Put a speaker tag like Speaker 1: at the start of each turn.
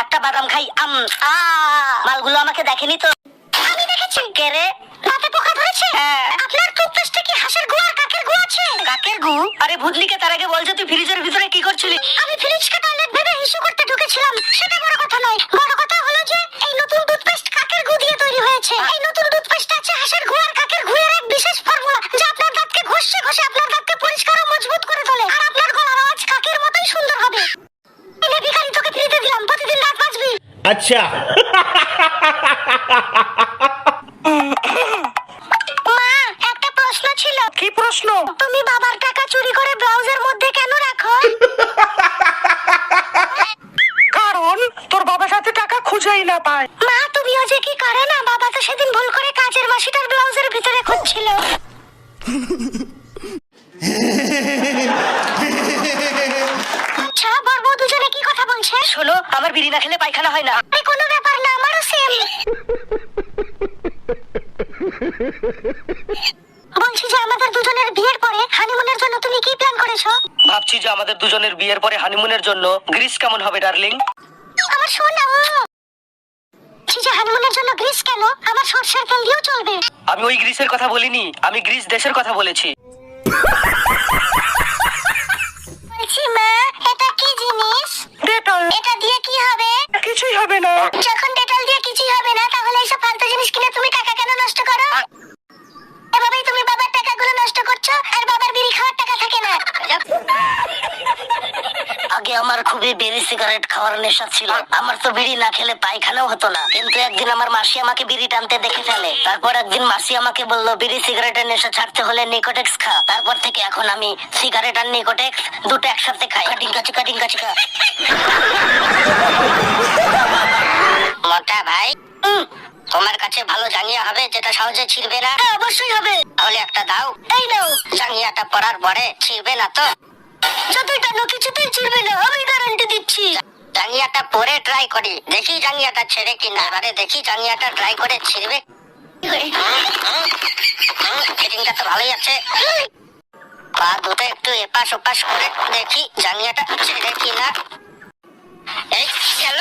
Speaker 1: একটা বাদাম খাই। মালগুলো আমাকে দেখেনি তো? আমি দেখেছি। কে রে? দাঁতে পোকা ধরেছে? হ্যাঁ। আপনার টুথপেস্টে কি হাঁসের গু আর কাকের গু আছে? কাকের গু? আরে ভূতলিকে তার আগে বল যে তুই ফ্রিজের ভিতরে কি করছিলি? আমি ফ্রিজকে টয়লেট ভেবে হিসু করতে ঢুকেছিলাম। সেটা বড় কথা নয়, বড় কথা হলো যে এই নতুন টুথপেস্ট কাকের গু দিয়ে তৈরি হয়েছে। এই নতুন টুথপেস্টে আছে হাঁসের গু আর কাকের গু এর এক বিশেষ ফর্মুলা, যা আপনার দাঁতকে ঘষে ঘষে আপনার দাঁতকে পরিষ্কার ও মজবুত করে তোলে, আর আপনার গলার আওয়াজ কাকের মতোই সুন্দর হবে। এনে ভিখারি তোকে ফ্রিতে দিলাম, প্রতিদিন দাঁত মাজবি।
Speaker 2: अच्छा।
Speaker 1: মা, একটা প্রশ্ন ছিল।
Speaker 3: কি প্রশ্ন?
Speaker 1: তুমি বাবার টাকা চুরি করে ব্লাউজের মধ্যে কেন রাখো?
Speaker 3: কারণ তোর বাবা সাথে টাকা খুঁজেই না পায়।
Speaker 1: মা, তুমিও যে কি করে না, বাবা তো সেদিন ভুল করে কাজের মাসিটার ব্লাউজের ভিতরে খুঁজছিল। আচ্ছা, বড় বউ দুজনে কি কথা বলছে? শোনো, আমার বিড়ি না খেলে পায়খানা হয় না। আরে কোনো ব্যাপার না, আমারও সেম। বলছি যে আমাদের দুজনের বিয়ের পরে হানিমুনের জন্য তুমি কি প্ল্যান করেছো?
Speaker 4: ভাবছি যে আমাদের দুজনের বিয়ের পরে হানিমুনের জন্য গ্রিস কেমন হবে ডার্লিং?
Speaker 1: আমার সোনা। বলছি যে হানিমুনের জন্য গ্রিস কেন, আমার সরষের তেল দিয়েও চলবে।
Speaker 4: আমি ওই গ্রিসের কথা বলিনি, আমি গ্রিস দেশের কথা বলেছি।
Speaker 1: বলছি মা, এটা কি জিনিস?
Speaker 3: ডেটল।
Speaker 1: এটা দিয়ে কি হবে?
Speaker 3: কিছুই হবে না।
Speaker 1: যখন ডেটল দিয়ে কিছুই হবে না, তাহলে এইসব ফালতু জিনিস কিনে তুমি টাকা কেন নষ্ট করো? এভাবেই তুমি বাবার টাকাগুলো নষ্ট করছো, আর বাবার বিড়ি খাওয়ার টাকা থাকে না। আগে আমার খুবই বিড়ি সিগারেট খাওয়ার নেশা ছিল। আমার তো বিড়ি না খেলে পায়খানাও হতো না। কিন্তু একদিন আমার মাসি আমাকে বিড়ি টানতে দেখে ফেলে। তারপর একদিন মাসি আমাকে বললো, বিড়ি সিগারেটের নেশা ছাড়তে হলে নিকোটেক্স খা। তারপর থেকে এখন আমি সিগারেট আর নিকোটেক্স দুটো একসাথে খাই। ডিঙ্কা চিকা ডিঙ্কা চিকা। মোটা ভাই, তোমার কাছে ভালো জাঙ্গিয়া হবে যেটা সহজে ছিঁড়বে না? অবশ্যই হবে। তাহলে একটা দাও। এই নাও। জাঙ্গিয়াটা পরার পরে ছিঁড়বে না তো? যতই টানো কিছুতেই ছিঁড়বে না, আমি গ্যারান্টি দিচ্ছি। জাঙ্গিয়াটা পরে ট্রাই করি, দেখি জাঙ্গিয়াটা ছেড়ে কিনা। এবারে দেখি জাঙ্গিয়াটা ট্রাই করে ছিঁড়বে। ফিটিংটা তো ভালোই আছে। পা দুটো একটু এপাশ ওপাশ করে দেখি জাঙ্গিয়াটা ছেড়ে কিনা। এই গেল।